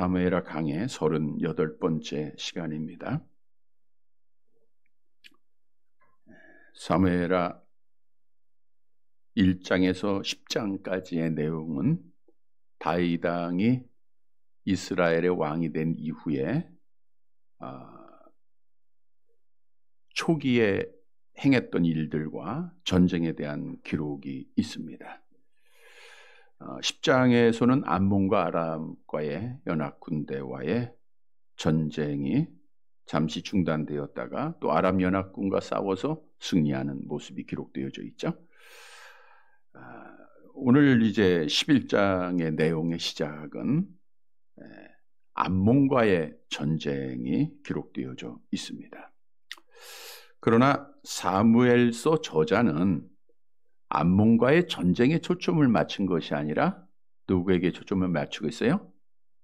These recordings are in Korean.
사무엘하 강의 38번째 시간입니다. 사무엘하 1장에서 10장까지의 내용은 다윗 왕이 이스라엘의 왕이 된 이후에 초기에 행했던 일들과 전쟁에 대한 기록이 있습니다. 10장에서는 암몬과 아람과의 연합군대와의 전쟁이 잠시 중단되었다가 또 아람 연합군과 싸워서 승리하는 모습이 기록되어져 있죠. 오늘 이제 11장의 내용의 시작은 암몬과의 전쟁이 기록되어져 있습니다. 그러나 사무엘서 저자는 암몬과의 전쟁에 초점을 맞춘 것이 아니라 누구에게 초점을 맞추고 있어요?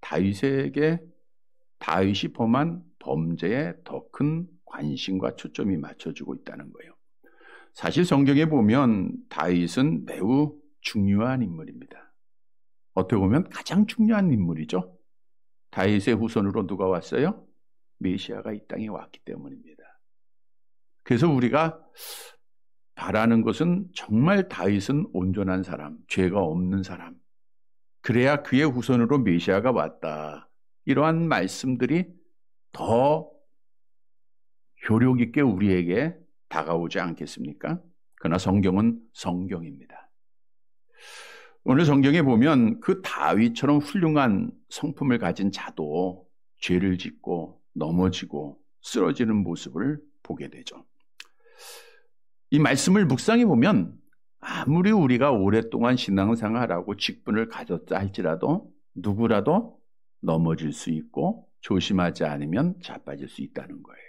다윗에게 다윗이 범한 범죄에 더 큰 관심과 초점이 맞춰지고 있다는 거예요. 사실 성경에 보면 다윗은 매우 중요한 인물입니다. 어떻게 보면 가장 중요한 인물이죠. 다윗의 후손으로 누가 왔어요? 메시아가 이 땅에 왔기 때문입니다. 그래서 우리가 바라는 것은 정말 다윗은 온전한 사람, 죄가 없는 사람, 그래야 그의 후손으로 메시아가 왔다. 이러한 말씀들이 더 효력 있게 우리에게 다가오지 않겠습니까? 그러나 성경은 성경입니다. 오늘 성경에 보면 그 다윗처럼 훌륭한 성품을 가진 자도 죄를 짓고 넘어지고 쓰러지는 모습을 보게 되죠. 이 말씀을 묵상해 보면 아무리 우리가 오랫동안 신앙생활하고 직분을 가졌다 할지라도 누구라도 넘어질 수 있고 조심하지 않으면 자빠질 수 있다는 거예요.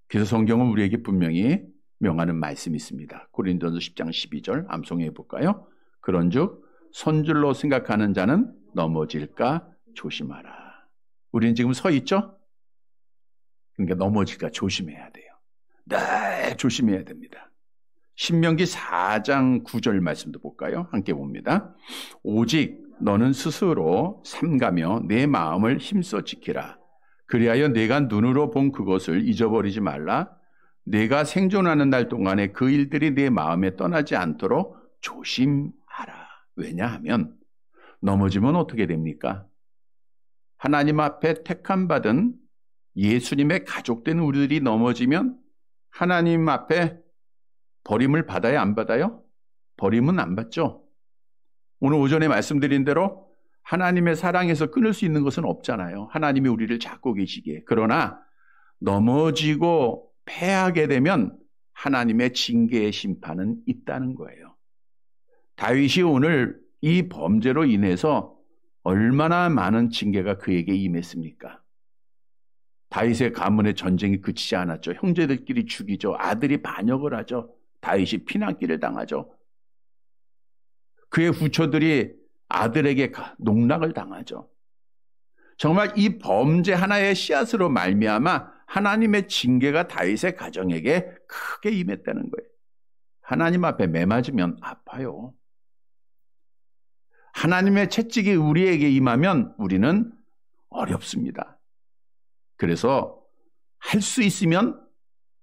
그래서 성경은 우리에게 분명히 명하는 말씀이 있습니다. 고린도전서 10장 12절 암송해 볼까요? 그런즉 손줄로 생각하는 자는 넘어질까 조심하라. 우리는 지금 서 있죠? 그러니까 넘어질까 조심해야 돼요. 네, 조심해야 됩니다. 신명기 4장 9절 말씀도 볼까요? 함께 봅니다. 오직 너는 스스로 삼가며 내 마음을 힘써 지키라. 그리하여 내가 눈으로 본 그것을 잊어버리지 말라. 내가 생존하는 날 동안에 그 일들이 내 마음에 떠나지 않도록 조심하라. 왜냐하면 넘어지면 어떻게 됩니까? 하나님 앞에 택함 받은 예수님의 가족된 우리들이 넘어지면 하나님 앞에 버림을 받아야 안 받아요? 버림은 안 받죠. 오늘 오전에 말씀드린 대로 하나님의 사랑에서 끊을 수 있는 것은 없잖아요. 하나님이 우리를 잡고 계시기에. 그러나 넘어지고 패하게 되면 하나님의 징계의 심판은 있다는 거예요. 다윗이 오늘 이 범죄로 인해서 얼마나 많은 징계가 그에게 임했습니까? 다윗의 가문의 전쟁이 그치지 않았죠. 형제들끼리 죽이죠. 아들이 반역을 하죠. 다윗이 피난길을 당하죠. 그의 후처들이 아들에게 농락을 당하죠. 정말 이 범죄 하나의 씨앗으로 말미암아 하나님의 징계가 다윗의 가정에게 크게 임했다는 거예요. 하나님 앞에 매맞으면 아파요. 하나님의 채찍이 우리에게 임하면 우리는 어렵습니다. 그래서 할 수 있으면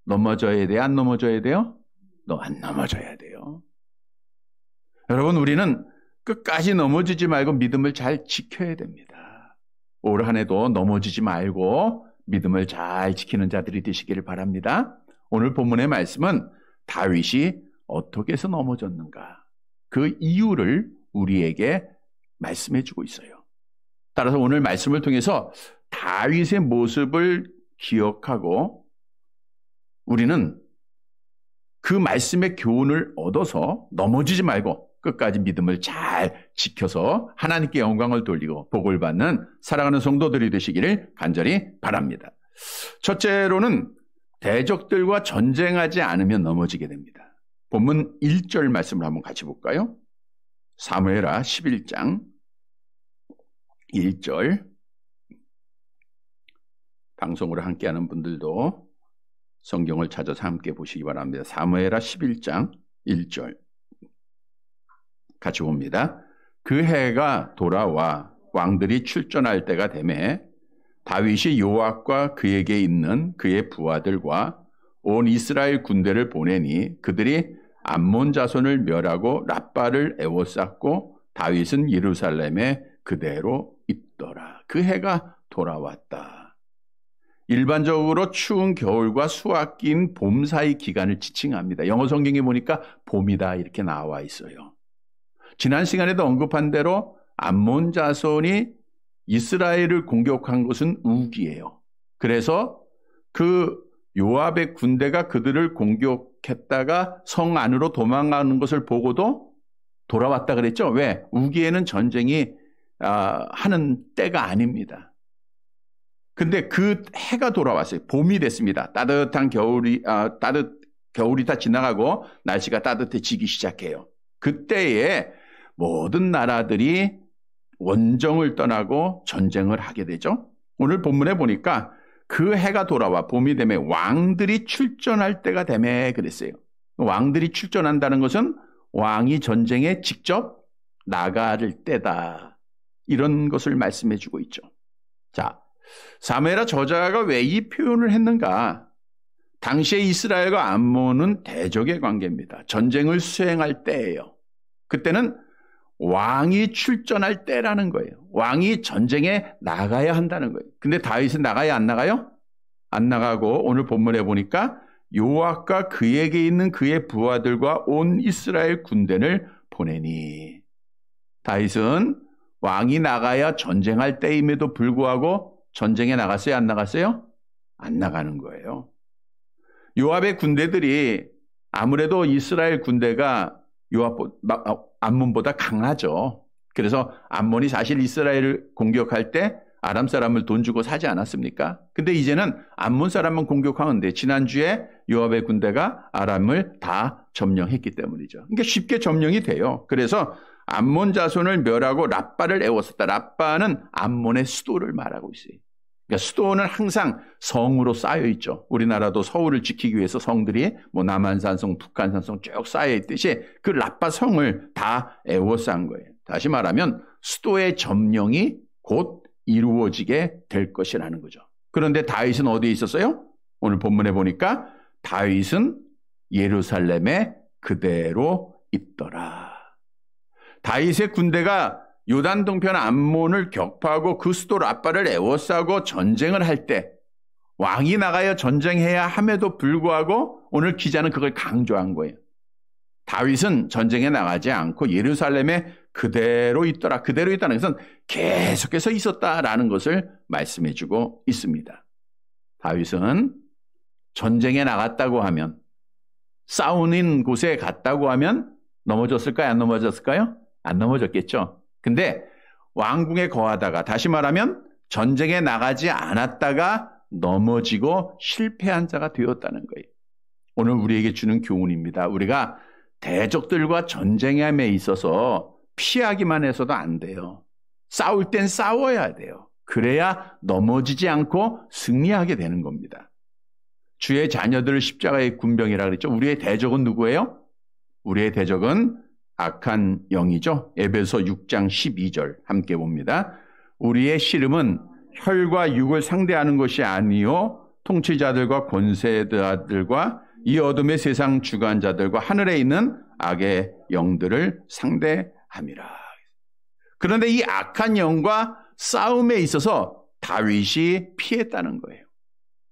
넘어져야 돼요? 안 넘어져야 돼요? 안 넘어져야 돼요. 여러분, 우리는 끝까지 넘어지지 말고 믿음을 잘 지켜야 됩니다. 올 한 해도 넘어지지 말고 믿음을 잘 지키는 자들이 되시기를 바랍니다. 오늘 본문의 말씀은 다윗이 어떻게 해서 넘어졌는가, 그 이유를 우리에게 말씀해 주고 있어요. 따라서 오늘 말씀을 통해서 다윗의 모습을 기억하고 우리는 그 말씀의 교훈을 얻어서 넘어지지 말고 끝까지 믿음을 잘 지켜서 하나님께 영광을 돌리고 복을 받는 사랑하는 성도들이 되시기를 간절히 바랍니다. 첫째로는 대적들과 전쟁하지 않으면 넘어지게 됩니다. 본문 1절 말씀을 한번 같이 볼까요? 사무엘하 11장 1절. 방송으로 함께하는 분들도 성경을 찾아서 함께 보시기 바랍니다. 사무엘하 11장 1절 같이 봅니다. 그 해가 돌아와 왕들이 출전할 때가 되매 다윗이 요압과 그에게 있는 그의 부하들과 온 이스라엘 군대를 보내니 그들이 암몬 자손을 멸하고 랍바를 에워쌌고 다윗은 예루살렘에 그대로 있더라. 그 해가 돌아왔다. 일반적으로 추운 겨울과 수학기인 봄 사이 기간을 지칭합니다. 영어 성경에 보니까 봄이다 이렇게 나와 있어요. 지난 시간에도 언급한 대로 암몬 자손이 이스라엘을 공격한 것은 우기예요. 그래서 그 요압의 군대가 그들을 공격했다가 성 안으로 도망가는 것을 보고도 돌아왔다 그랬죠. 왜? 우기에는 전쟁이 하는 때가 아닙니다. 근데 그 해가 돌아왔어요. 봄이 됐습니다. 따뜻한 겨울이 다 지나가고 날씨가 따뜻해지기 시작해요. 그때에 모든 나라들이 원정을 떠나고 전쟁을 하게 되죠. 오늘 본문에 보니까 그 해가 돌아와 봄이 되면 왕들이 출전할 때가 되매 그랬어요. 왕들이 출전한다는 것은 왕이 전쟁에 직접 나갈 때다. 이런 것을 말씀해 주고 있죠. 자, 사무엘하 저자가 왜 이 표현을 했는가? 당시에 이스라엘과 암몬은 대적의 관계입니다. 전쟁을 수행할 때예요. 그때는 왕이 출전할 때라는 거예요. 왕이 전쟁에 나가야 한다는 거예요. 근데 다윗은 나가요, 안 나가요? 안 나가고 오늘 본문에 보니까 요압과 그에게 있는 그의 부하들과 온 이스라엘 군대를 보내니 다윗은 왕이 나가야 전쟁할 때임에도 불구하고 전쟁에 나갔어요, 안 나갔어요? 안 나가는 거예요. 요압의 군대들이 아무래도 이스라엘 군대가 암몬보다 강하죠. 그래서 암몬이 사실 이스라엘을 공격할 때 아람 사람을 돈 주고 사지 않았습니까? 근데 이제는 암몬 사람만 공격하는데 지난주에 요압의 군대가 아람을 다 점령했기 때문이죠. 그러니까 쉽게 점령이 돼요. 그래서 암몬 자손을 멸하고 랍바를 에워쌌다. 랍바는 암몬의 수도를 말하고 있어요. 그러니까 수도는 항상 성으로 쌓여 있죠. 우리나라도 서울을 지키기 위해서 성들이 남한산성, 북한산성 쭉 쌓여 있듯이 그 랍바 성을 다 에워싼 거예요. 다시 말하면 수도의 점령이 곧 이루어지게 될 것이라는 거죠. 그런데 다윗은 어디에 있었어요? 오늘 본문에 보니까 다윗은 예루살렘에 그대로 있더라. 다윗의 군대가 요단 동편 암몬을 격파하고 그 수도 랍바를 에워싸고 전쟁을 할 때 왕이 나가야 전쟁해야 함에도 불구하고 오늘 기자는 그걸 강조한 거예요. 다윗은 전쟁에 나가지 않고 예루살렘에 그대로 있더라. 그대로 있다는 것은 계속해서 있었다라는 것을 말씀해 주고 있습니다. 다윗은 전쟁에 나갔다고 하면 싸우는 곳에 갔다고 하면 넘어졌을까요? 안 넘어졌을까요? 안 넘어졌겠죠. 근데 왕궁에 거하다가 다시 말하면 전쟁에 나가지 않았다가 넘어지고 실패한 자가 되었다는 거예요. 오늘 우리에게 주는 교훈입니다. 우리가 대적들과 전쟁함에 있어서 피하기만 해서도 안 돼요. 싸울 땐 싸워야 돼요. 그래야 넘어지지 않고 승리하게 되는 겁니다. 주의 자녀들을 십자가의 군병이라고 그랬죠. 우리의 대적은 누구예요? 우리의 대적은 악한 영이죠. 에베소 6장 12절 함께 봅니다. 우리의 씨름은 혈과 육을 상대하는 것이 아니요 통치자들과 권세자들과 이 어둠의 세상 주관자들과 하늘에 있는 악의 영들을 상대함이라. 그런데 이 악한 영과 싸움에 있어서 다윗이 피했다는 거예요.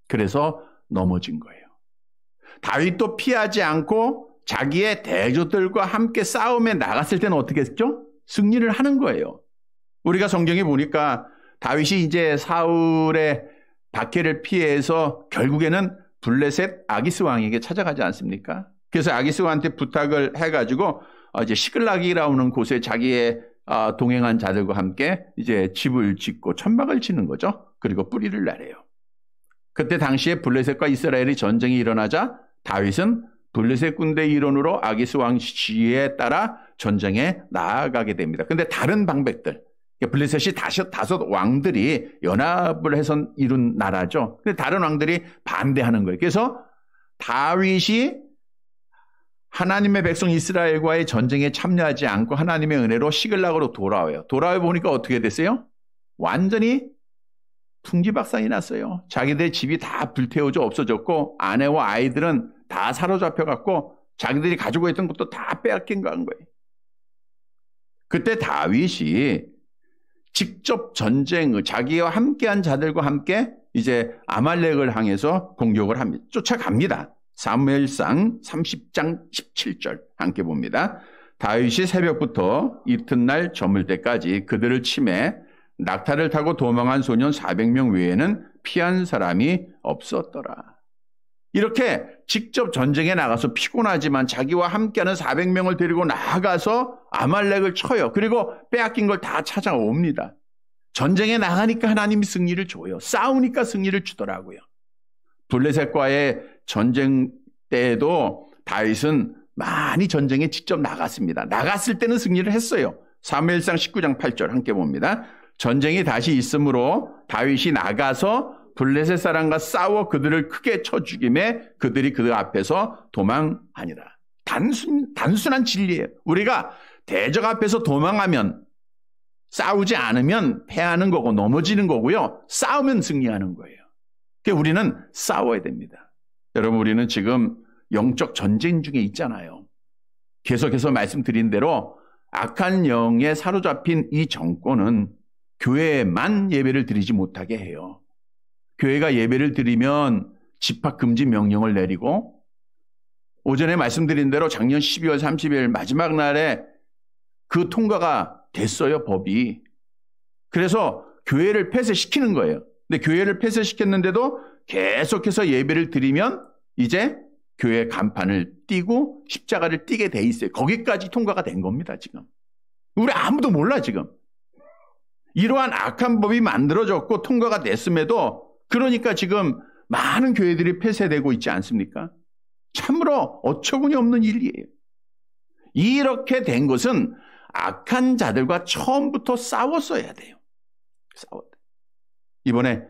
그래서 넘어진 거예요. 다윗도 피하지 않고 자기의 대적들과 함께 싸움에 나갔을 때는 어떻게 했죠? 승리를 하는 거예요. 우리가 성경에 보니까 다윗이 이제 사울의 박해를 피해서 결국에는 블레셋 아기스 왕에게 찾아가지 않습니까? 그래서 아기스 왕한테 부탁을 해가지고 이제 시글락이라고 하는 곳에 자기의 동행한 자들과 함께 이제 집을 짓고 천막을 치는 거죠. 그리고 뿌리를 내려요. 그때 당시에 블레셋과 이스라엘의 전쟁이 일어나자 다윗은 블레셋 군대 일원으로 아기스 왕 지휘에 따라 전쟁에 나아가게 됩니다. 그런데 다른 방백들, 블레셋이 다섯 왕들이 연합을 해서 이룬 나라죠. 근데 다른 왕들이 반대하는 거예요. 그래서 다윗이 하나님의 백성 이스라엘과의 전쟁에 참여하지 않고 하나님의 은혜로 시글락으로 돌아와요. 돌아와 보니까 어떻게 됐어요? 완전히 풍지박산이 났어요. 자기들 집이 다 불태워져 없어졌고 아내와 아이들은 다 사로잡혀갖고 자기들이 가지고 있던 것도 다 빼앗긴 거예요. 그때 다윗이 직접 자기와 함께한 자들과 함께 이제 아말렉을 향해서 공격을 합니다. 쫓아갑니다. 사무엘상 30장 17절 함께 봅니다. 다윗이 새벽부터 이튿날 저물 때까지 그들을 치매 낙타를 타고 도망한 소년 400명 외에는 피한 사람이 없었더라. 이렇게 직접 전쟁에 나가서 피곤하지만 자기와 함께하는 400명을 데리고 나가서 아말렉을 쳐요. 그리고 빼앗긴 걸 다 찾아옵니다. 전쟁에 나가니까 하나님이 승리를 줘요. 싸우니까 승리를 주더라고요. 블레셋과의 전쟁 때에도 다윗은 많이 전쟁에 직접 나갔습니다. 나갔을 때는 승리를 했어요. 사무엘상 19장 8절 함께 봅니다. 전쟁이 다시 있으므로 다윗이 나가서 블레셋 사람과 싸워 그들을 크게 쳐 죽이매 그들이 그 앞에서 도망하니라. 단순한 진리예요. 우리가 대적 앞에서 도망하면 싸우지 않으면 패하는 거고 넘어지는 거고요. 싸우면 승리하는 거예요. 그러니까 우리는 싸워야 됩니다. 여러분, 우리는 지금 영적 전쟁 중에 있잖아요. 계속해서 말씀드린 대로 악한 영에 사로잡힌 이 정권은 교회에만 예배를 드리지 못하게 해요. 교회가 예배를 드리면 집합금지 명령을 내리고, 오전에 말씀드린 대로 작년 12월 30일 마지막 날에 그 통과가 됐어요, 법이. 그래서 교회를 폐쇄시키는 거예요. 근데 교회를 폐쇄시켰는데도 계속해서 예배를 드리면 이제 교회 간판을 띄고 십자가를 띄게 돼 있어요. 거기까지 통과가 된 겁니다, 지금. 우리 아무도 몰라, 지금. 이러한 악한 법이 만들어졌고 통과가 됐음에도 그러니까 지금 많은 교회들이 폐쇄되고 있지 않습니까? 참으로 어처구니 없는 일이에요. 이렇게 된 것은 악한 자들과 처음부터 싸웠어야 돼요. 이번에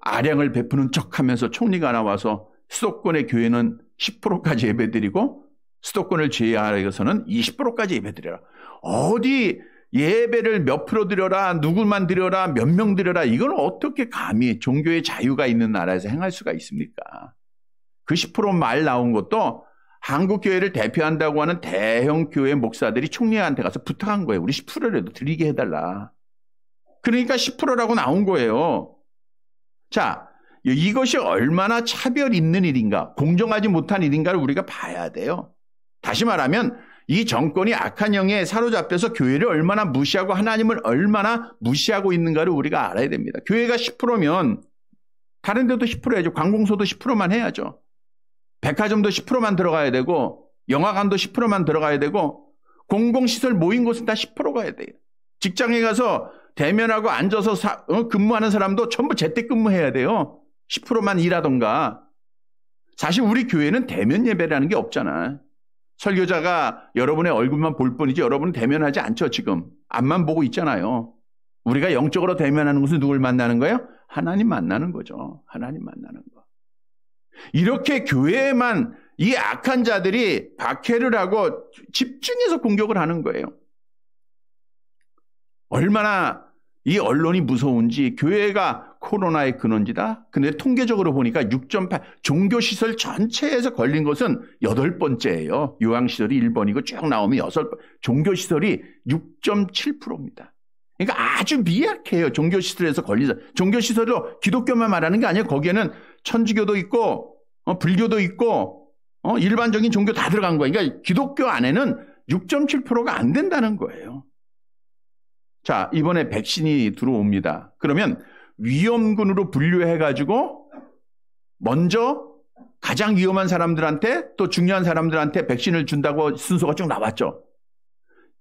아량을 베푸는 척하면서 총리가 나와서 수도권의 교회는 10%까지 예배드리고 수도권을 제외하여서는 20%까지 예배드려라. 어디 예배를 몇 프로 드려라, 누구만 드려라, 몇 명 드려라. 이건 어떻게 감히 종교의 자유가 있는 나라에서 행할 수가 있습니까? 그 10% 말 나온 것도 한국교회를 대표한다고 하는 대형 교회 목사들이 총리한테 가서 부탁한 거예요. 우리 10%라도 드리게 해달라. 그러니까 10%라고 나온 거예요. 자, 이것이 얼마나 차별 있는 일인가, 공정하지 못한 일인가를 우리가 봐야 돼요. 다시 말하면 이 정권이 악한 영에 사로잡혀서 교회를 얼마나 무시하고 하나님을 얼마나 무시하고 있는가를 우리가 알아야 됩니다. 교회가 10%면 다른 데도 10% 해야죠. 관공서도 10%만 해야죠. 백화점도 10%만 들어가야 되고 영화관도 10%만 들어가야 되고 공공시설 모인 곳은 다 10%가 해야 돼요. 직장에 가서 대면하고 앉아서 근무하는 사람도 전부 재택근무해야 돼요. 10%만 일하던가. 사실 우리 교회는 대면 예배라는 게 없잖아. 설교자가 여러분의 얼굴만 볼 뿐이지 여러분은 대면하지 않죠. 지금 앞만 보고 있잖아요. 우리가 영적으로 대면하는 것은 누굴 만나는 거예요? 하나님 만나는 거죠. 하나님 만나는 거. 이렇게 교회에만 이 악한 자들이 박해를 하고 집중해서 공격을 하는 거예요. 얼마나 이 언론이 무서운지. 교회가 코로나의 근원지다. 근데 통계적으로 보니까 6.8 종교시설 전체에서 걸린 것은 8번째예요. 요양시설이 1번이고 쭉 나오면 6번. 종교시설이 6.7%입니다. 그러니까 아주 미약해요. 종교시설에서 걸린 사람. 종교시설도 기독교만 말하는 게 아니에요. 거기에는 천주교도 있고 불교도 있고 일반적인 종교 다 들어간 거예요. 그러니까 기독교 안에는 6.7%가 안 된다는 거예요. 자, 이번에 백신이 들어옵니다. 그러면 위험군으로 분류해가지고 먼저 가장 위험한 사람들한테 또 중요한 사람들한테 백신을 준다고 순서가 쭉 나왔죠.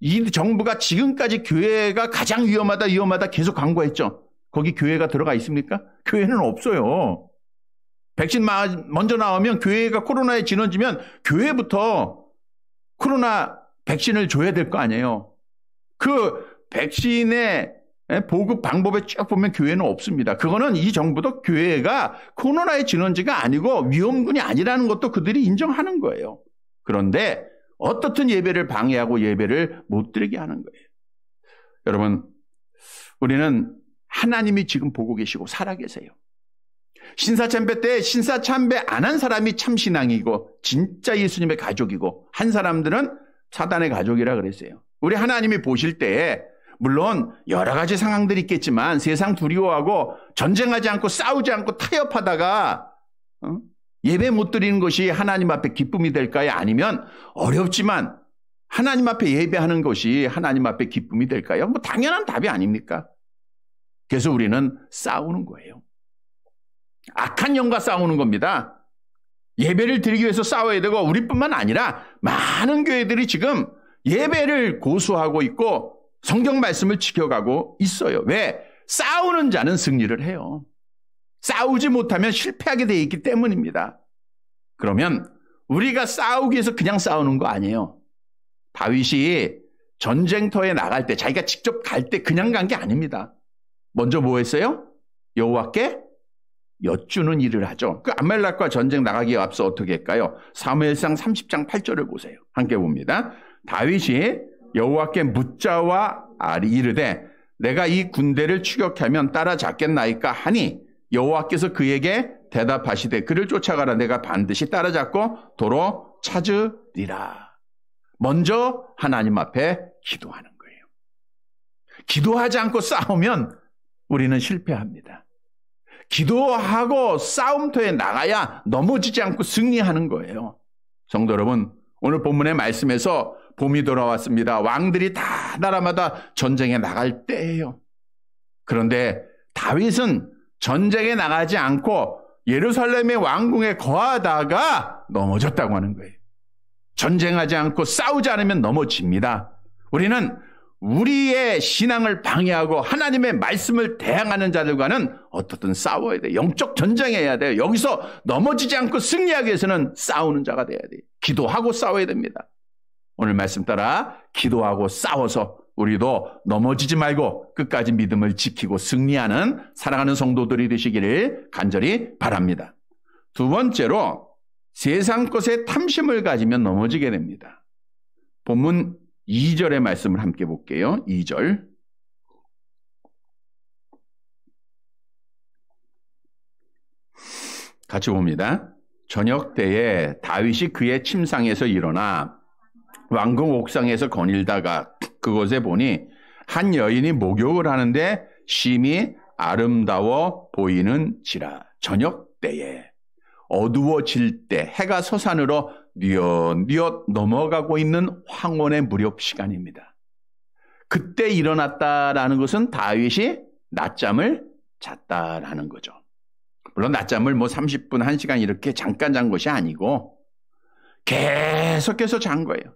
이 정부가 지금까지 교회가 가장 위험하다 계속 광고했죠. 거기 교회가 들어가 있습니까? 교회는 없어요. 백신 먼저 나오면 교회가 코로나에 진원지면 교회부터 코로나 백신을 줘야 될 거 아니에요. 그 백신의 보급 방법에 쭉 보면 교회는 없습니다. 그거는 이 정부도 교회가 코로나의 진원지가 아니고 위험군이 아니라는 것도 그들이 인정하는 거예요. 그런데 어떻든 예배를 방해하고 예배를 못 드리게 하는 거예요. 여러분, 우리는 하나님이 지금 보고 계시고 살아계세요. 신사참배 때 신사참배 안 한 사람이 참신앙이고 진짜 예수님의 가족이고 한 사람들은 사단의 가족이라 그랬어요. 우리 하나님이 보실 때에 물론 여러 가지 상황들이 있겠지만 세상 두려워하고 전쟁하지 않고 싸우지 않고 타협하다가 예배 못 드리는 것이 하나님 앞에 기쁨이 될까요? 아니면 어렵지만 하나님 앞에 예배하는 것이 하나님 앞에 기쁨이 될까요? 뭐 당연한 답이 아닙니까? 그래서 우리는 싸우는 거예요. 악한 영과 싸우는 겁니다. 예배를 드리기 위해서 싸워야 되고 우리뿐만 아니라 많은 교회들이 지금 예배를 고수하고 있고 성경 말씀을 지켜가고 있어요. 왜? 싸우는 자는 승리를 해요. 싸우지 못하면 실패하게 되어 있기 때문입니다. 그러면 우리가 싸우기 위해서 그냥 싸우는 거 아니에요. 다윗이 전쟁터에 나갈 때 자기가 직접 갈 때 그냥 간 게 아닙니다. 먼저 뭐 했어요? 여호와께 여쭈는 일을 하죠. 그 아말렉과 전쟁 나가기에 앞서 어떻게 할까요? 사무엘상 30장 8절을 보세요. 함께 봅니다. 다윗이 여호와께 묻자와 이르되 내가 이 군대를 추격하면 따라잡겠나이까 하니 여호와께서 그에게 대답하시되 그를 쫓아가라. 내가 반드시 따라잡고 도로 찾으리라. 먼저 하나님 앞에 기도하는 거예요. 기도하지 않고 싸우면 우리는 실패합니다. 기도하고 싸움터에 나가야 넘어지지 않고 승리하는 거예요. 성도 여러분, 오늘 본문의 말씀에서 봄이 돌아왔습니다. 왕들이 다 나라마다 전쟁에 나갈 때예요. 그런데 다윗은 전쟁에 나가지 않고 예루살렘의 왕궁에 거하다가 넘어졌다고 하는 거예요. 전쟁하지 않고 싸우지 않으면 넘어집니다. 우리는 우리의 신앙을 방해하고 하나님의 말씀을 대항하는 자들과는 어떻든 싸워야 돼요. 영적 전쟁해야 돼요. 여기서 넘어지지 않고 승리하기 위해서는 싸우는 자가 돼야 돼요. 기도하고 싸워야 됩니다. 오늘 말씀 따라 기도하고 싸워서 우리도 넘어지지 말고 끝까지 믿음을 지키고 승리하는 사랑하는 성도들이 되시기를 간절히 바랍니다. 두 번째로 세상 것에 탐심을 가지면 넘어지게 됩니다. 본문 2절의 말씀을 함께 볼게요. 2절. 같이 봅니다. 저녁 때에 다윗이 그의 침상에서 일어나 왕궁 옥상에서 거닐다가 그곳에 보니 한 여인이 목욕을 하는데 심히 아름다워 보이는지라. 저녁 때에 어두워질 때 해가 서산으로 뉘엿뉘엿 넘어가고 있는 황혼의 무렵 시간입니다. 그때 일어났다라는 것은 다윗이 낮잠을 잤다라는 거죠. 물론 낮잠을 30분, 1시간 이렇게 잠깐 잔 것이 아니고 계속해서 잔 거예요.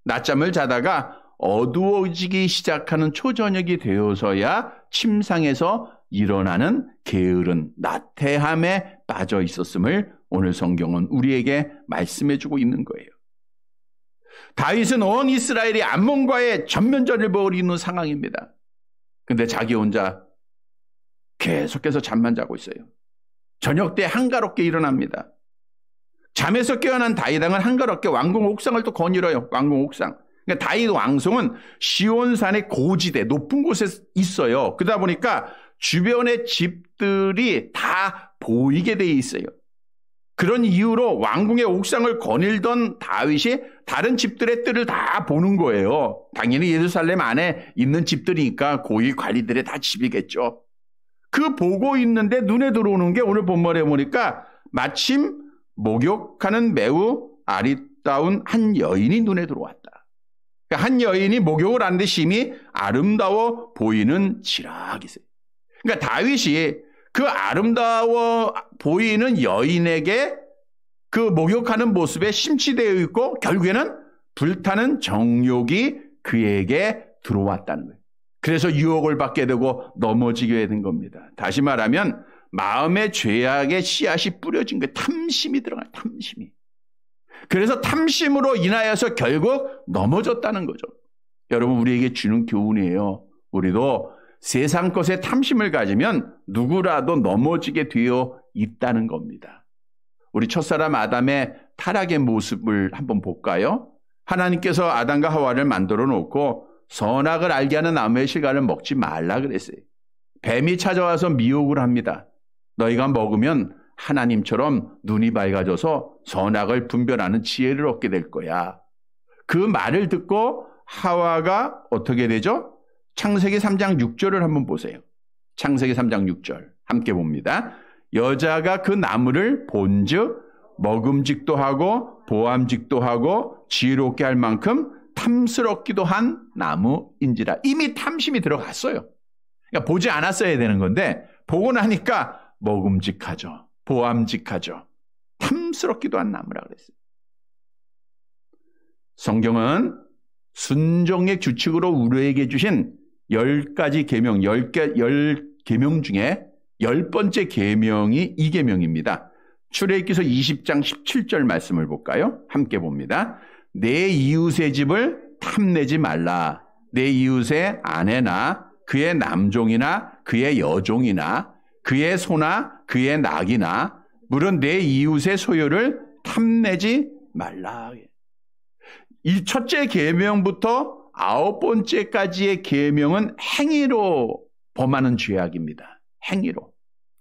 낮잠을 자다가 어두워지기 시작하는 초저녁이 되어서야 침상에서 일어나는 게으른 나태함에 빠져 있었음을 오늘 성경은 우리에게 말씀해주고 있는 거예요. 다윗은 온 이스라엘이 암몬과의 전면전을 벌이는 상황입니다. 근데 자기 혼자 계속해서 잠만 자고 있어요. 저녁 때 한가롭게 일어납니다. 잠에서 깨어난 다윗 왕은 한가롭게 왕궁 옥상을 또 거닐어요. 왕궁 옥상. 그러니까 다윗 왕궁은 시온산의 고지대 높은 곳에 있어요. 그러다 보니까 주변의 집들이 다 보이게 돼 있어요. 그런 이유로 왕궁의 옥상을 거닐던 다윗이 다른 집들의 뜰을 다 보는 거예요. 당연히 예루살렘 안에 있는 집들이니까 고위 관리들의 다 집이겠죠. 그 보고 있는데 눈에 들어오는 게 오늘 본문에 보니까 마침 목욕하는 매우 아리따운 한 여인이 눈에 들어왔다. 한 여인이 목욕을 하는데 심히 아름다워 보이는 지락이세요. 그러니까 다윗이 그 아름다워 보이는 여인에게 그 목욕하는 모습에 심취되어 있고 결국에는 불타는 정욕이 그에게 들어왔다는 거예요. 그래서 유혹을 받게 되고 넘어지게 된 겁니다. 다시 말하면 마음의 죄악의 씨앗이 뿌려진 거예요. 탐심이 들어가요. 탐심이. 그래서 탐심으로 인하여서 결국 넘어졌다는 거죠. 여러분, 우리에게 주는 교훈이에요. 우리도 세상 것에 탐심을 가지면 누구라도 넘어지게 되어 있다는 겁니다. 우리 첫사람 아담의 타락의 모습을 한번 볼까요? 하나님께서 아담과 하와를 만들어 놓고 선악을 알게 하는 나무의 실과를 먹지 말라 그랬어요. 뱀이 찾아와서 미혹을 합니다. 너희가 먹으면 하나님처럼 눈이 밝아져서 선악을 분별하는 지혜를 얻게 될 거야. 그 말을 듣고 하와가 어떻게 되죠? 창세기 3장 6절을 한번 보세요. 창세기 3장 6절 함께 봅니다. 여자가 그 나무를 본즉 먹음직도 하고 보암직도 하고 지혜롭게 할 만큼 탐스럽기도 한 나무인지라. 이미 탐심이 들어갔어요. 그러니까 보지 않았어야 되는 건데 보고 나니까 먹음직하죠. 보암직하죠. 탐스럽기도 한 나무라 그랬어요. 성경은 순종의 규칙으로 우리에게 주신 10가지 계명, 10계명 중에 10번째 계명이 이 계명입니다. 출애굽기서 20장 17절 말씀을 볼까요? 함께 봅니다. 내 이웃의 집을 탐내지 말라. 내 이웃의 아내나 그의 남종이나 그의 여종이나 그의 소나 그의 낙이나 물은 내 이웃의 소유를 탐내지 말라. 이 첫째 계명부터 9번째까지의 계명은 행위로 범하는 죄악입니다. 행위로.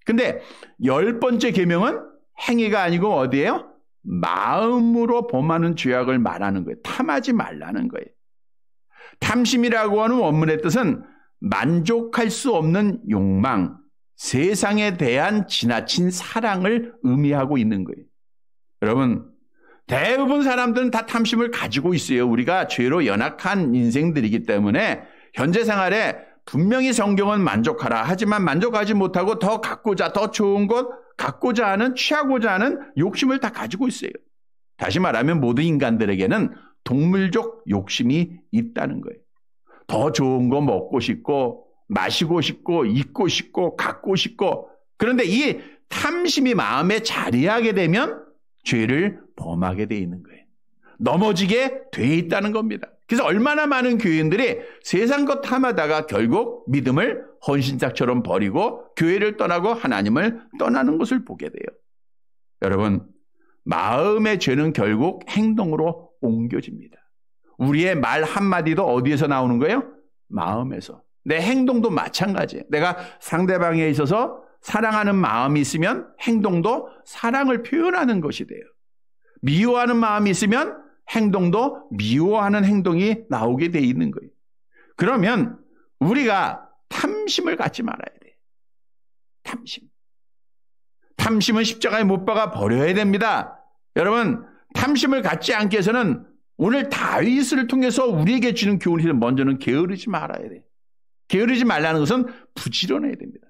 근데 10번째 계명은 행위가 아니고 어디예요? 마음으로 범하는 죄악을 말하는 거예요. 탐하지 말라는 거예요. 탐심이라고 하는 원문의 뜻은 만족할 수 없는 욕망, 세상에 대한 지나친 사랑을 의미하고 있는 거예요. 여러분, 대부분 사람들은 다 탐심을 가지고 있어요. 우리가 죄로 연약한 인생들이기 때문에 현재 생활에 분명히 성경은 만족하라. 하지만 만족하지 못하고 더 갖고자, 더 좋은 것 갖고자 하는, 취하고자 하는 욕심을 다 가지고 있어요. 다시 말하면 모든 인간들에게는 동물적 욕심이 있다는 거예요. 더 좋은 거 먹고 싶고, 마시고 싶고, 입고 싶고, 갖고 싶고. 그런데 이 탐심이 마음에 자리하게 되면 죄를 범하게 돼 있는 거예요. 넘어지게 돼 있다는 겁니다. 그래서 얼마나 많은 교인들이 세상 것 탐하다가 결국 믿음을 헌신짝처럼 버리고 교회를 떠나고 하나님을 떠나는 것을 보게 돼요. 여러분, 마음의 죄는 결국 행동으로 옮겨집니다. 우리의 말 한마디도 어디에서 나오는 거예요? 마음에서. 내 행동도 마찬가지예요. 내가 상대방에 있어서 사랑하는 마음이 있으면 행동도 사랑을 표현하는 것이 돼요. 미워하는 마음이 있으면 행동도 미워하는 행동이 나오게 돼 있는 거예요. 그러면 우리가 탐심을 갖지 말아야 돼요. 탐심. 탐심은 십자가에 못 박아 버려야 됩니다. 여러분, 탐심을 갖지 않기 위해서는 오늘 다윗을 통해서 우리에게 주는 교훈이 먼저는 게으르지 말아야 돼요. 게으르지 말라는 것은 부지런해야 됩니다.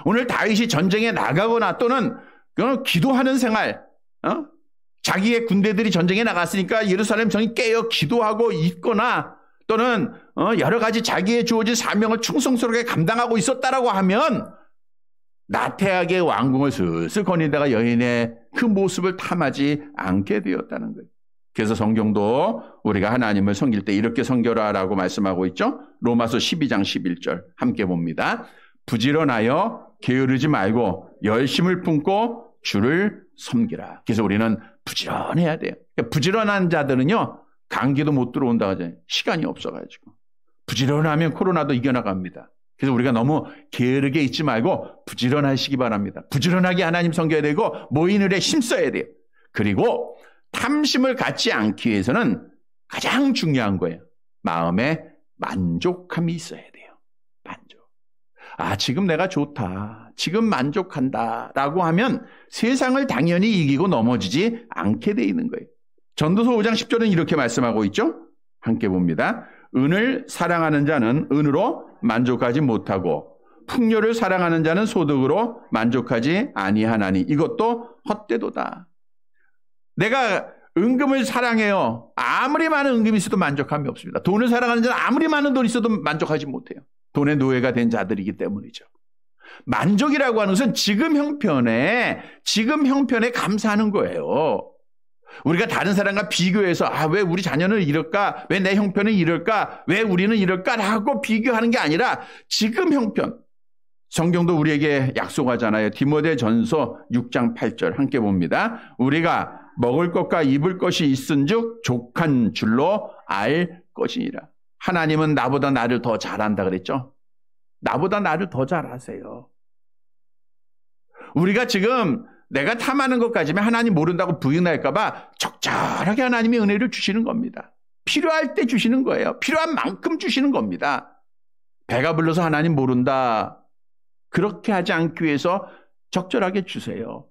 오늘 다윗이 전쟁에 나가거나 또는 기도하는 생활, 자기의 군대들이 전쟁에 나갔으니까 예루살렘 성이 깨어 기도하고 있거나 또는 여러 가지 자기의 주어진 사명을 충성스럽게 감당하고 있었다라고 하면 나태하게 왕궁을 슬슬 거니다가 여인의 그 모습을 탐하지 않게 되었다는 거예요. 그래서 성경도 우리가 하나님을 섬길 때 이렇게 섬겨라라고 말씀하고 있죠. 로마서 12장 11절 함께 봅니다. 부지런하여 게으르지 말고 열심을 품고 주를 섬기라. 그래서 우리는 부지런해야 돼요. 부지런한 자들은요, 감기도 못 들어온다고 하잖아요. 시간이 없어가지고. 부지런하면 코로나도 이겨나갑니다. 그래서 우리가 너무 게으르게 있지 말고 부지런하시기 바랍니다. 부지런하게 하나님 섬겨야 되고 모인을에 힘써야 돼요. 그리고 탐심을 갖지 않기 위해서는 가장 중요한 거예요. 마음에 만족함이 있어야 돼요. 만족. 지금 내가 좋다. 지금 만족한다. 라고 하면 세상을 당연히 이기고 넘어지지 않게 돼 있는 거예요. 전도서 5장 10절은 이렇게 말씀하고 있죠. 함께 봅니다. 은을 사랑하는 자는 은으로 만족하지 못하고 풍요를 사랑하는 자는 소득으로 만족하지 아니하나니 이것도 헛되도다. 내가 은금을 사랑해요. 아무리 많은 은금이 있어도 만족함이 없습니다. 돈을 사랑하는 자는 아무리 많은 돈이 있어도 만족하지 못해요. 돈의 노예가 된 자들이기 때문이죠. 만족이라고 하는 것은 지금 형편에 감사하는 거예요. 우리가 다른 사람과 비교해서 왜 우리 자녀는 이럴까? 왜 내 형편은 이럴까? 왜 우리는 이럴까라고 비교하는 게 아니라 지금 형편. 성경도 우리에게 약속하잖아요. 디모데전서 6장 8절 함께 봅니다. 우리가 먹을 것과 입을 것이 있은즉 족한 줄로 알 것이니라. 하나님은 나보다 나를 더 잘한다 그랬죠? 나보다 나를 더 잘하세요. 우리가 지금 내가 탐하는 것까지면 하나님 모른다고 부인할까 봐 적절하게 하나님이 은혜를 주시는 겁니다. 필요할 때 주시는 거예요. 필요한 만큼 주시는 겁니다. 배가 불러서 하나님 모른다. 그렇게 하지 않기 위해서 적절하게 주세요.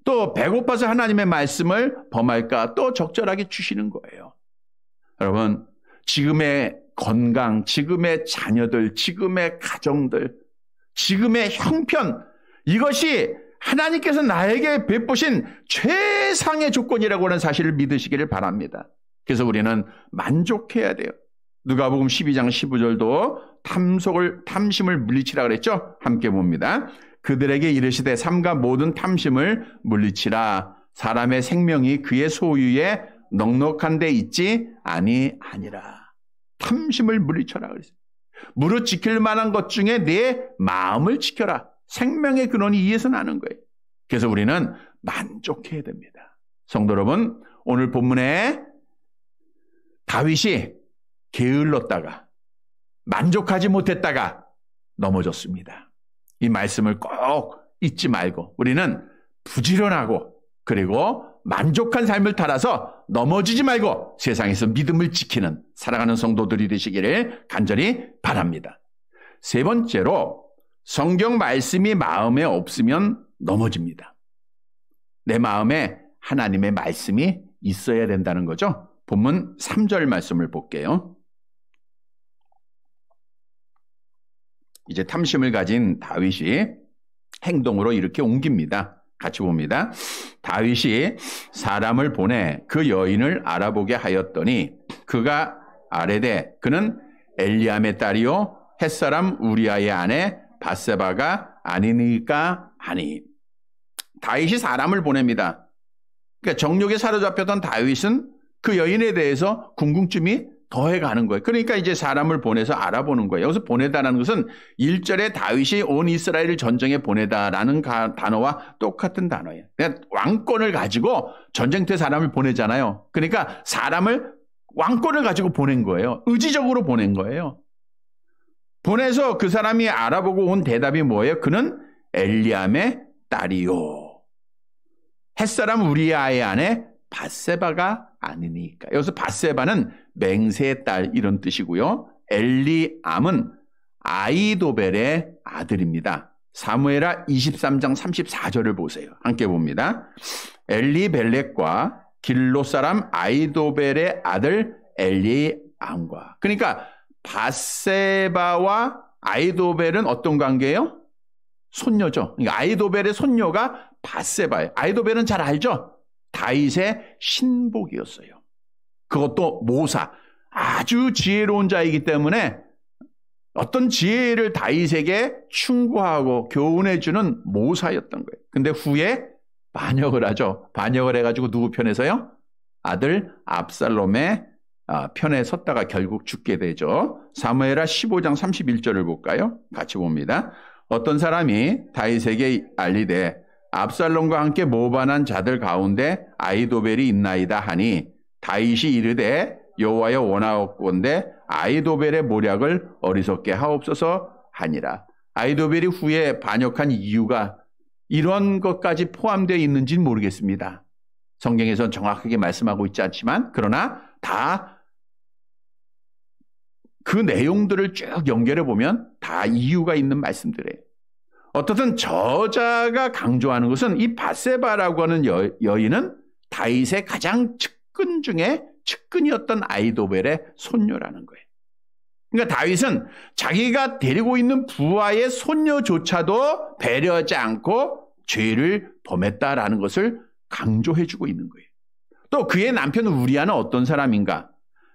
또 배고파서 하나님의 말씀을 범할까? 또 적절하게 주시는 거예요. 여러분, 지금의 건강, 지금의 자녀들, 지금의 가정들, 지금의 형편, 이것이 하나님께서 나에게 베푸신 최상의 조건이라고 하는 사실을 믿으시기를 바랍니다. 그래서 우리는 만족해야 돼요. 누가복음 12장 15절도 탐심을 물리치라 그랬죠? 함께 봅니다. 그들에게 이르시되 삼가 모든 탐심을 물리치라. 사람의 생명이 그의 소유에 넉넉한 데 있지 아니하니라. 탐심을 물리쳐라 그랬어요. 무릇 지킬 만한 것 중에 내 마음을 지켜라. 생명의 근원이 이에서 나는 거예요. 그래서 우리는 만족해야 됩니다. 성도 여러분, 오늘 본문에 다윗이 게을렀다가 만족하지 못했다가 넘어졌습니다. 이 말씀을 꼭 잊지 말고 우리는 부지런하고 그리고 만족한 삶을 따라서 넘어지지 말고 세상에서 믿음을 지키는 살아가는 성도들이 되시기를 간절히 바랍니다. 세 번째로 성경 말씀이 마음에 없으면 넘어집니다. 내 마음에 하나님의 말씀이 있어야 된다는 거죠. 본문 3절 말씀을 볼게요. 이제 탐심을 가진 다윗이 행동으로 이렇게 옮깁니다. 같이 봅니다. 다윗이 사람을 보내 그 여인을 알아보게 하였더니 그가 아뢰되 그는 엘리암의 딸이요 햇사람 우리아의 아내 밧세바가 아니니까 하니. 다윗이 사람을 보냅니다. 그러니까 정욕에 사로잡혔던 다윗은 그 여인에 대해서 궁금증이 더해가는 거예요. 그러니까 이제 사람을 보내서 알아보는 거예요. 여기서 보내다라는 것은 1절에 다윗이 온 이스라엘을 전쟁에 보내다라는 단어와 똑같은 단어예요. 그러니까 왕권을 가지고 전쟁터에 사람을 보내잖아요. 그러니까 사람을 왕권을 가지고 보낸 거예요. 의지적으로 보낸 거예요. 보내서 그 사람이 알아보고 온 대답이 뭐예요? 그는 엘리암의 딸이요. 햇사람 우리아의 아내 밧세바가 아니니까. 여기서 밧세바는 맹세의 딸 이런 뜻이고요. 엘리암은 아이도벨의 아들입니다. 사무엘하 23장 34절을 보세요. 함께 봅니다. 엘리벨렉과 길로 사람 아이도벨의 아들 엘리암과. 그러니까 밧세바와 아이도벨은 어떤 관계예요? 손녀죠. 그러니까 아이도벨의 손녀가 밧세바예요. 아이도벨은 잘 알죠? 다윗의 신복이었어요. 그것도 모사, 아주 지혜로운 자이기 때문에 어떤 지혜를 다윗에게 충고하고 교훈해주는 모사였던 거예요. 근데 후에 반역을 하죠. 반역을 해가지고 누구 편에서요? 아들 압살롬의 편에 섰다가 결국 죽게 되죠. 사무엘하 15장 31절을 볼까요? 같이 봅니다. 어떤 사람이 다윗에게 알리되 압살롬과 함께 모반한 자들 가운데 아이도벨이 있나이다 하니 다윗이 이르되 여호와여 원하옵건대 아이도벨의 모략을 어리석게 하옵소서 하니라. 아이도벨이 후에 반역한 이유가 이런 것까지 포함되어 있는지는 모르겠습니다. 성경에서는 정확하게 말씀하고 있지 않지만 그러나 다 그 내용들을 쭉 연결해 보면 다 이유가 있는 말씀들이에요. 어떻든 저자가 강조하는 것은 이 밧세바라고 하는 여인은 다윗의 가장 측근 중에 측근이었던 아이도벨의 손녀라는 거예요. 그러니까 다윗은 자기가 데리고 있는 부하의 손녀조차도 배려하지 않고 죄를 범했다라는 것을 강조해주고 있는 거예요. 또 그의 남편 우리아는 어떤 사람인가?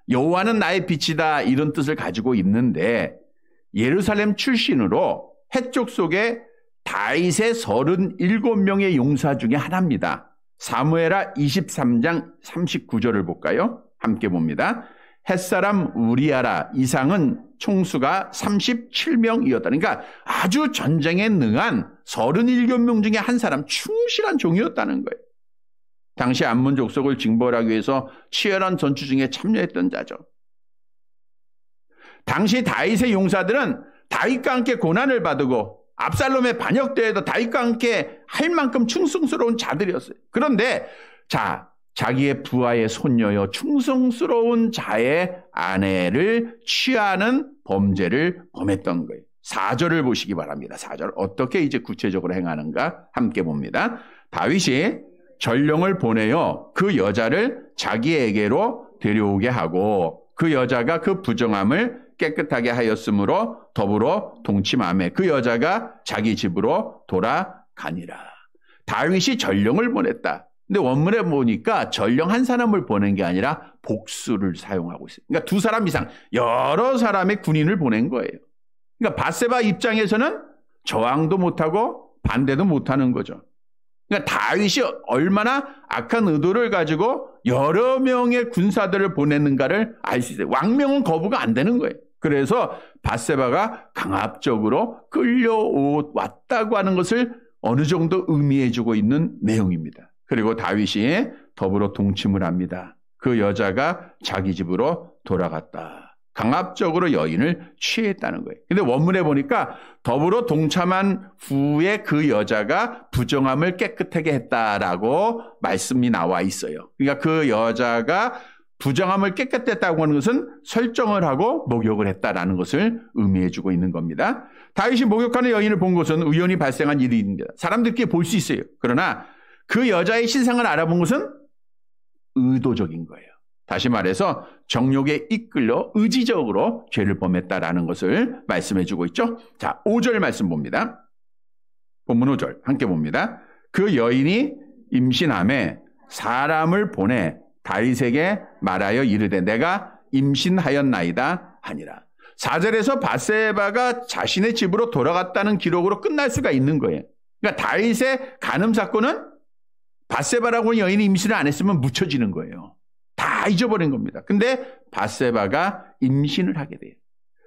여호와는 나의 빛이다 이런 뜻을 가지고 있는데 예루살렘 출신으로 해족 속에 다윗의 37명의 용사 중에 하나입니다. 사무엘하 23장 39절을 볼까요? 함께 봅니다. 햇사람 우리아라 이상은 총수가 37명이었다. 그러니까 아주 전쟁에 능한 37명 중에 한 사람, 충실한 종이었다는 거예요. 당시 암몬 족속을 징벌하기 위해서 치열한 전투 중에 참여했던 자죠. 당시 다윗의 용사들은 다윗과 함께 고난을 받고 압살롬의 반역대에도 다윗과 함께 할 만큼 충성스러운 자들이었어요. 그런데 자기의 부하의 손녀여 충성스러운 자의 아내를 취하는 범죄를 범했던 거예요. 4절을 보시기 바랍니다. 4절 어떻게 이제 구체적으로 행하는가 함께 봅니다. 다윗이 전령을 보내어 그 여자를 자기에게로 데려오게 하고 그 여자가 그 부정함을 깨끗하게 하였으므로 더불어 동침하며 그 여자가 자기 집으로 돌아가니라. 다윗이 전령을 보냈다. 근데 원문에 보니까 전령 한 사람을 보낸 게 아니라 복수를 사용하고 있어요. 그러니까 2사람 이상 여러 사람의 군인을 보낸 거예요. 그러니까 밧세바 입장에서는 저항도 못하고 반대도 못하는 거죠. 그러니까 다윗이 얼마나 악한 의도를 가지고 여러 명의 군사들을 보냈는가를 알 수 있어요. 왕명은 거부가 안 되는 거예요. 그래서 밧세바가 강압적으로 끌려왔다고 하는 것을 어느 정도 의미해주고 있는 내용입니다. 그리고 다윗이 더불어 동침을 합니다. 그 여자가 자기 집으로 돌아갔다. 강압적으로 여인을 취했다는 거예요. 근데 원문에 보니까 더불어 동참한 후에 그 여자가 부정함을 깨끗하게 했다라고 말씀이 나와 있어요. 그러니까 그 여자가 부정함을 깨끗했다고 하는 것은 설정을 하고 목욕을 했다라는 것을 의미해주고 있는 겁니다. 다윗이 목욕하는 여인을 본 것은 우연히 발생한 일입니다. 사람들끼리 볼 수 있어요. 그러나 그 여자의 신상을 알아본 것은 의도적인 거예요. 다시 말해서 정욕에 이끌려 의지적으로 죄를 범했다라는 것을 말씀해주고 있죠. 자, 5절 말씀 봅니다. 본문 5절 함께 봅니다. 그 여인이 임신함에 사람을 보내 다윗에게 말하여 이르되 내가 임신하였나이다 하니라. 4절에서 밧세바가 자신의 집으로 돌아갔다는 기록으로 끝날 수가 있는 거예요. 그러니까 다윗의 간음 사건은 밧세바라고 하는 여인이 임신을 안 했으면 묻혀지는 거예요. 다 잊어버린 겁니다. 근데 밧세바가 임신을 하게 돼요.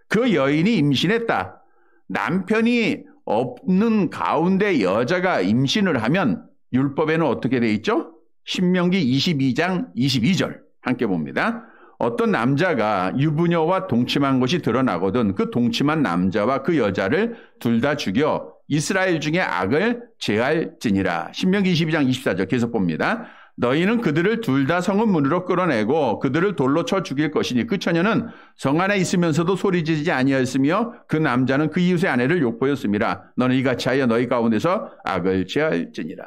그 여인이 임신했다. 남편이 없는 가운데 여자가 임신을 하면 율법에는 어떻게 돼 있죠? 신명기 22장 22절 함께 봅니다. 어떤 남자가 유부녀와 동침한 것이 드러나거든 그 동침한 남자와 그 여자를 둘 다 죽여 이스라엘 중에 악을 제할지니라. 신명기 22장 24절 계속 봅니다. 너희는 그들을 둘 다 성읍 문으로 끌어내고 그들을 돌로 쳐 죽일 것이니 그 처녀는 성 안에 있으면서도 소리지르지 아니하였으며 그 남자는 그 이웃의 아내를 욕보였음이라. 너는 이같이 하여 너희 가운데서 악을 제할지니라.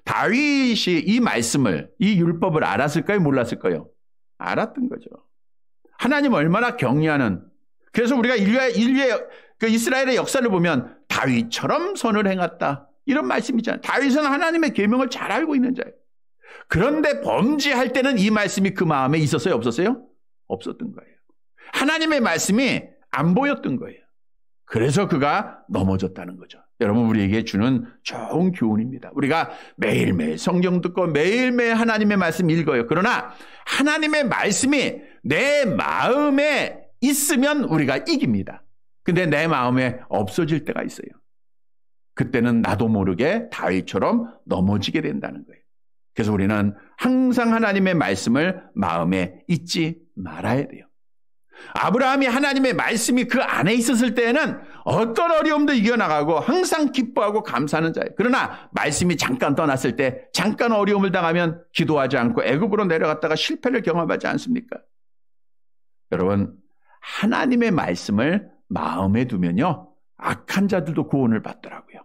다윗이 이 말씀을 이 율법을 알았을까요? 몰랐을까요? 알았던 거죠. 하나님 얼마나 경외하는. 그래서 우리가 인류의 그 이스라엘의 역사를 보면 다윗처럼 선을 행했다 이런 말씀이잖아요. 다윗은 하나님의 계명을 잘 알고 있는 자예요. 그런데 범죄할 때는 이 말씀이 그 마음에 있었어요? 없었어요? 없었던 거예요. 하나님의 말씀이 안 보였던 거예요. 그래서 그가 넘어졌다는 거죠. 여러분 우리에게 주는 좋은 교훈입니다. 우리가 매일매일 성경 듣고 매일매일 하나님의 말씀 읽어요. 그러나 하나님의 말씀이 내 마음에 있으면 우리가 이깁니다. 근데 내 마음에 없어질 때가 있어요. 그때는 나도 모르게 다윗처럼 넘어지게 된다는 거예요. 그래서 우리는 항상 하나님의 말씀을 마음에 잊지 말아야 돼요. 아브라함이 하나님의 말씀이 그 안에 있었을 때에는 어떤 어려움도 이겨나가고 항상 기뻐하고 감사하는 자예요. 그러나 말씀이 잠깐 떠났을 때 잠깐 어려움을 당하면 기도하지 않고 애굽으로 내려갔다가 실패를 경험하지 않습니까? 여러분 하나님의 말씀을 마음에 두면요 악한 자들도 구원을 받더라고요.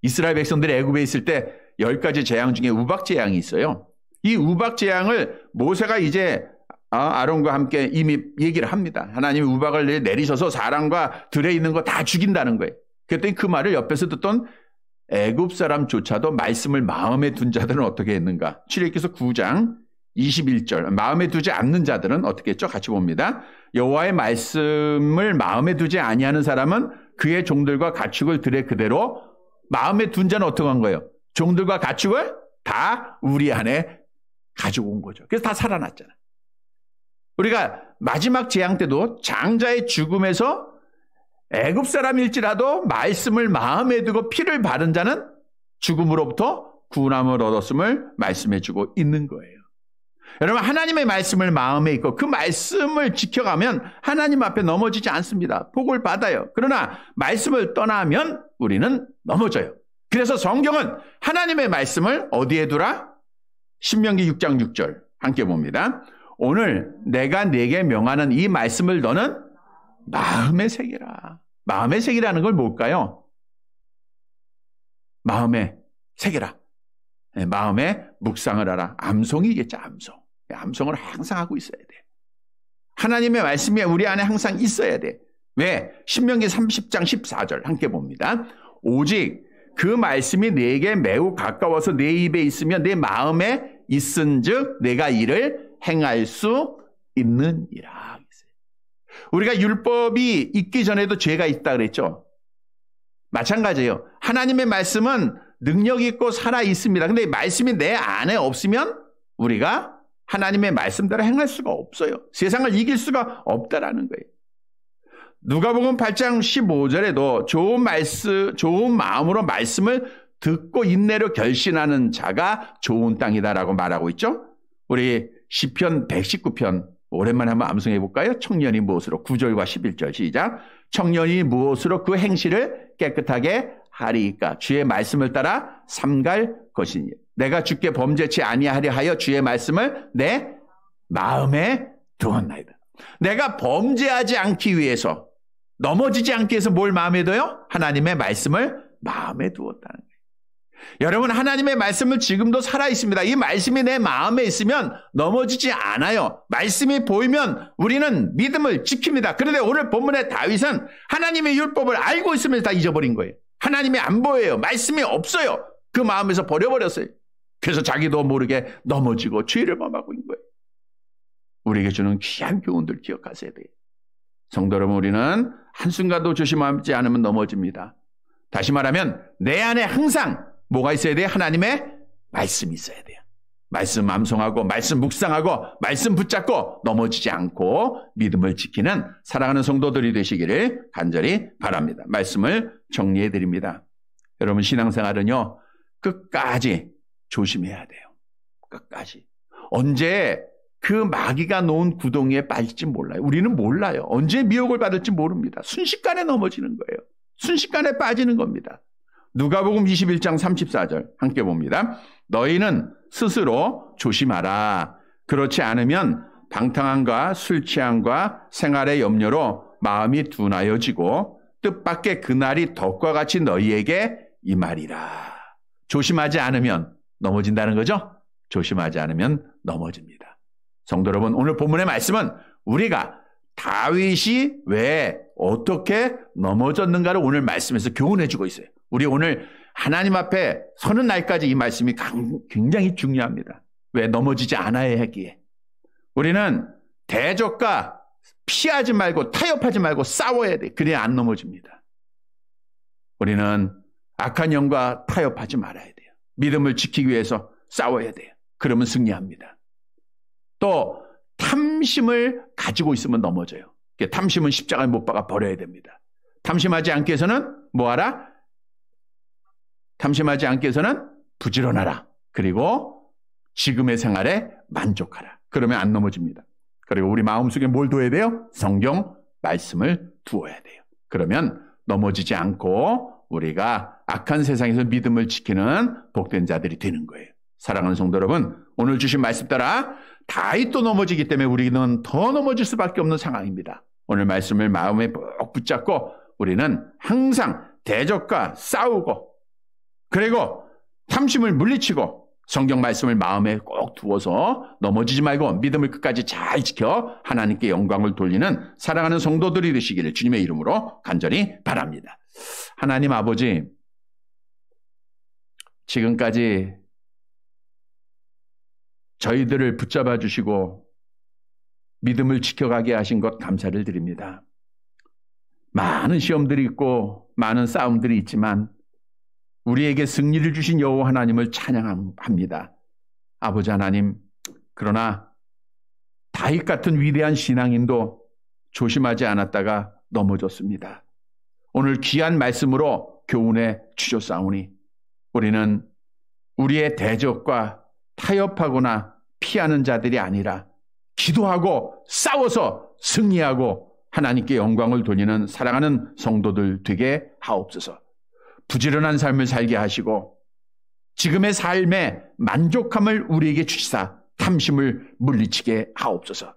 이스라엘 백성들이 애굽에 있을 때 10가지 재앙 중에 우박 재앙이 있어요. 이 우박 재앙을 모세가 이제 아론과 함께 이미 얘기를 합니다. 하나님이 우박을 내리셔서 사람과 들에 있는 거 다 죽인다는 거예요. 그랬더니 그 말을 옆에서 듣던 애굽 사람조차도 말씀을 마음에 둔 자들은 어떻게 했는가? 출애굽기서 9장 21절 마음에 두지 않는 자들은 어떻게 했죠? 같이 봅니다. 여호와의 말씀을 마음에 두지 아니하는 사람은 그의 종들과 가축을 들에 그대로 마음에 둔 자는 어떻게 한 거예요? 종들과 가축을 다 우리 안에 가지고 온 거죠. 그래서 다 살아났잖아요. 우리가 마지막 재앙 때도 장자의 죽음에서 애굽 사람일지라도 말씀을 마음에 두고 피를 바른 자는 죽음으로부터 구원함을 얻었음을 말씀해 주고 있는 거예요. 여러분, 하나님의 말씀을 마음에 있고 그 말씀을 지켜가면 하나님 앞에 넘어지지 않습니다. 복을 받아요. 그러나 말씀을 떠나면 우리는 넘어져요. 그래서 성경은 하나님의 말씀을 어디에 두라? 신명기 6장 6절 함께 봅니다. 오늘 내가 네게 명하는 이 말씀을 너는 마음에 새기라. 마음에 새기라는 걸 뭘까요? 마음에 새기라. 마음에 묵상을 하라. 암송이겠죠. 암송. 암송을 항상 하고 있어야 돼. 하나님의 말씀이 우리 안에 항상 있어야 돼. 왜? 신명기 30장 14절 함께 봅니다. 오직 그 말씀이 내게 매우 가까워서 내 입에 있으면 내 마음에 있은즉 내가 이를 행할 수 있느니라. 우리가 율법이 있기 전에도 죄가 있다 그랬죠. 마찬가지예요. 하나님의 말씀은 능력 있고 살아 있습니다. 근데 말씀이 내 안에 없으면 우리가 하나님의 말씀대로 행할 수가 없어요. 세상을 이길 수가 없다라는 거예요. 누가복음 8장 15절에도 좋은 마음으로 말씀을 듣고 인내로 결신하는 자가 좋은 땅이다라고 말하고 있죠. 우리 시편 119편 오랜만에 한번 암송해 볼까요? 청년이 무엇으로 9절과 11절 시작. 청년이 무엇으로 그 행실을 깨끗하게 하리이까 주의 말씀을 따라 삼갈 것이니 내가 주께 범죄치 아니하려 하여 주의 말씀을 내 마음에 두었나이다. 내가 범죄하지 않기 위해서 넘어지지 않기 위해서 뭘 마음에 둬요? 하나님의 말씀을 마음에 두었다는 거예요. 여러분, 하나님의 말씀은 지금도 살아있습니다. 이 말씀이 내 마음에 있으면 넘어지지 않아요. 말씀이 보이면 우리는 믿음을 지킵니다. 그런데 오늘 본문의 다윗은 하나님의 율법을 알고 있으면서 다 잊어버린 거예요. 하나님이 안 보여요. 말씀이 없어요. 그 마음에서 버려버렸어요. 그래서 자기도 모르게 넘어지고 죄를 범하고 있는 거예요. 우리에게 주는 귀한 교훈들 기억하셔야 돼요. 성도 여러분, 우리는 한순간도 조심하지 않으면 넘어집니다. 다시 말하면 내 안에 항상 뭐가 있어야 돼요? 하나님의 말씀이 있어야 돼요. 말씀 암송하고 말씀 묵상하고 말씀 붙잡고 넘어지지 않고 믿음을 지키는 사랑하는 성도들이 되시기를 간절히 바랍니다. 말씀을 정리해 드립니다. 여러분, 신앙생활은요 끝까지 조심해야 돼요. 끝까지. 언제 그 마귀가 놓은 구덩이에 빠질지 몰라요. 우리는 몰라요. 언제 미혹을 받을지 모릅니다. 순식간에 넘어지는 거예요. 순식간에 빠지는 겁니다. 누가복음 21장 34절 함께 봅니다. 너희는 스스로 조심하라. 그렇지 않으면 방탕함과 술 취함과 생활의 염려로 마음이 둔하여지고 뜻밖의 그날이 덕과 같이 너희에게 임하리라. 조심하지 않으면 넘어진다는 거죠? 조심하지 않으면 넘어집니다. 성도 여러분, 오늘 본문의 말씀은 우리가 다윗이 왜 어떻게 넘어졌는가를 오늘 말씀에서 교훈해 주고 있어요. 우리 오늘 하나님 앞에 서는 날까지 이 말씀이 굉장히 중요합니다. 왜 넘어지지 않아야 하기에. 우리는 대적과 피하지 말고 타협하지 말고 싸워야 돼. 그래야 안 넘어집니다. 우리는 악한 영과 타협하지 말아야 돼요. 믿음을 지키기 위해서 싸워야 돼요. 그러면 승리합니다. 또 탐심을 가지고 있으면 넘어져요. 탐심은 십자가에 못 박아 버려야 됩니다. 탐심하지 않기 위해서는 뭐하라? 탐심하지 않기 위해서는 부지런하라. 그리고 지금의 생활에 만족하라. 그러면 안 넘어집니다. 그리고 우리 마음속에 뭘 두어야 돼요? 성경 말씀을 두어야 돼요. 그러면 넘어지지 않고 우리가 악한 세상에서 믿음을 지키는 복된 자들이 되는 거예요. 사랑하는 성도 여러분, 오늘 주신 말씀 따라 다윗도 넘어지기 때문에 우리는 더 넘어질 수밖에 없는 상황입니다. 오늘 말씀을 마음에 꼭 붙잡고 우리는 항상 대적과 싸우고 그리고 탐심을 물리치고 성경 말씀을 마음에 꼭 두어서 넘어지지 말고 믿음을 끝까지 잘 지켜 하나님께 영광을 돌리는 사랑하는 성도들이 되시기를 주님의 이름으로 간절히 바랍니다. 하나님 아버지, 지금까지 저희들을 붙잡아 주시고 믿음을 지켜가게 하신 것 감사를 드립니다. 많은 시험들이 있고 많은 싸움들이 있지만 우리에게 승리를 주신 여호와 하나님을 찬양합니다. 아버지 하나님, 그러나 다윗 같은 위대한 신앙인도 조심하지 않았다가 넘어졌습니다. 오늘 귀한 말씀으로 교훈해 주셨사오니 우리는 우리의 대적과 타협하거나 피하는 자들이 아니라 기도하고 싸워서 승리하고 하나님께 영광을 돌리는 사랑하는 성도들 되게 하옵소서. 부지런한 삶을 살게 하시고 지금의 삶에 만족함을 우리에게 주시사 탐심을 물리치게 하옵소서.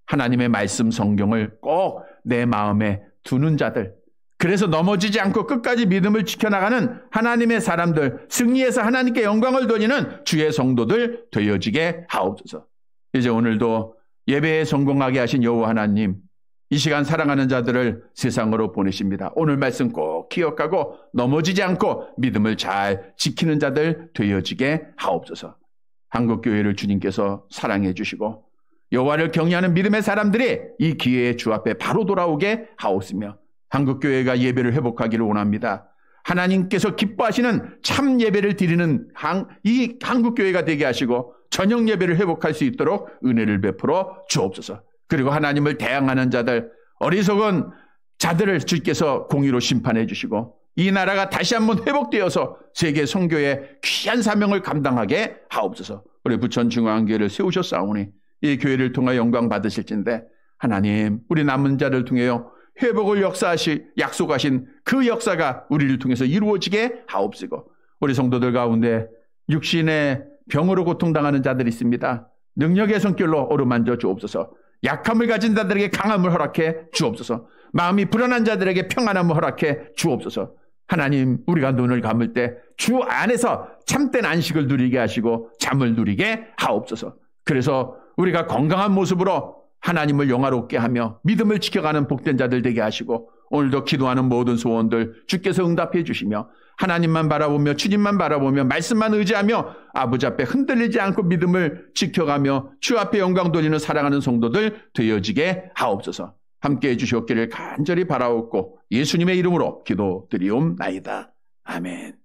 하나님의 말씀 성경을 꼭 내 마음에 두는 자들, 그래서 넘어지지 않고 끝까지 믿음을 지켜나가는 하나님의 사람들, 승리해서 하나님께 영광을 돌리는 주의 성도들 되어지게 하옵소서. 이제 오늘도 예배에 성공하게 하신 여호와 하나님, 이 시간 사랑하는 자들을 세상으로 보내십니다. 오늘 말씀 꼭 기억하고 넘어지지 않고 믿음을 잘 지키는 자들 되어지게 하옵소서. 한국교회를 주님께서 사랑해 주시고 여호와를 경외하는 믿음의 사람들이 이 기회에 주 앞에 바로 돌아오게 하옵으며 한국교회가 예배를 회복하기를 원합니다. 하나님께서 기뻐하시는 참 예배를 드리는 이 한국교회가 되게 하시고 저녁 예배를 회복할 수 있도록 은혜를 베풀어 주옵소서. 그리고 하나님을 대항하는 자들, 어리석은 자들을 주께서 공의로 심판해 주시고 이 나라가 다시 한번 회복되어서 세계 선교의 귀한 사명을 감당하게 하옵소서. 우리 부천중앙교회를 세우셨사오니 이 교회를 통하여 영광 받으실진데 하나님, 우리 남은 자를 통하여 회복을 약속하신 그 역사가 우리를 통해서 이루어지게 하옵시고 우리 성도들 가운데 육신의 병으로 고통당하는 자들이 있습니다. 능력의 손길로 어루만져 주옵소서. 약함을 가진 자들에게 강함을 허락해 주옵소서. 마음이 불안한 자들에게 평안함을 허락해 주옵소서. 하나님, 우리가 눈을 감을 때 주 안에서 참된 안식을 누리게 하시고 잠을 누리게 하옵소서. 그래서 우리가 건강한 모습으로 하나님을 영화롭게 하며 믿음을 지켜가는 복된 자들 되게 하시고 오늘도 기도하는 모든 소원들 주께서 응답해 주시며 하나님만 바라보며 주님만 바라보며 말씀만 의지하며 아버지 앞에 흔들리지 않고 믿음을 지켜가며 주 앞에 영광 돌리는 사랑하는 성도들 되어지게 하옵소서. 함께해 주시옵기를 간절히 바라옵고 예수님의 이름으로 기도드리옵나이다. 아멘.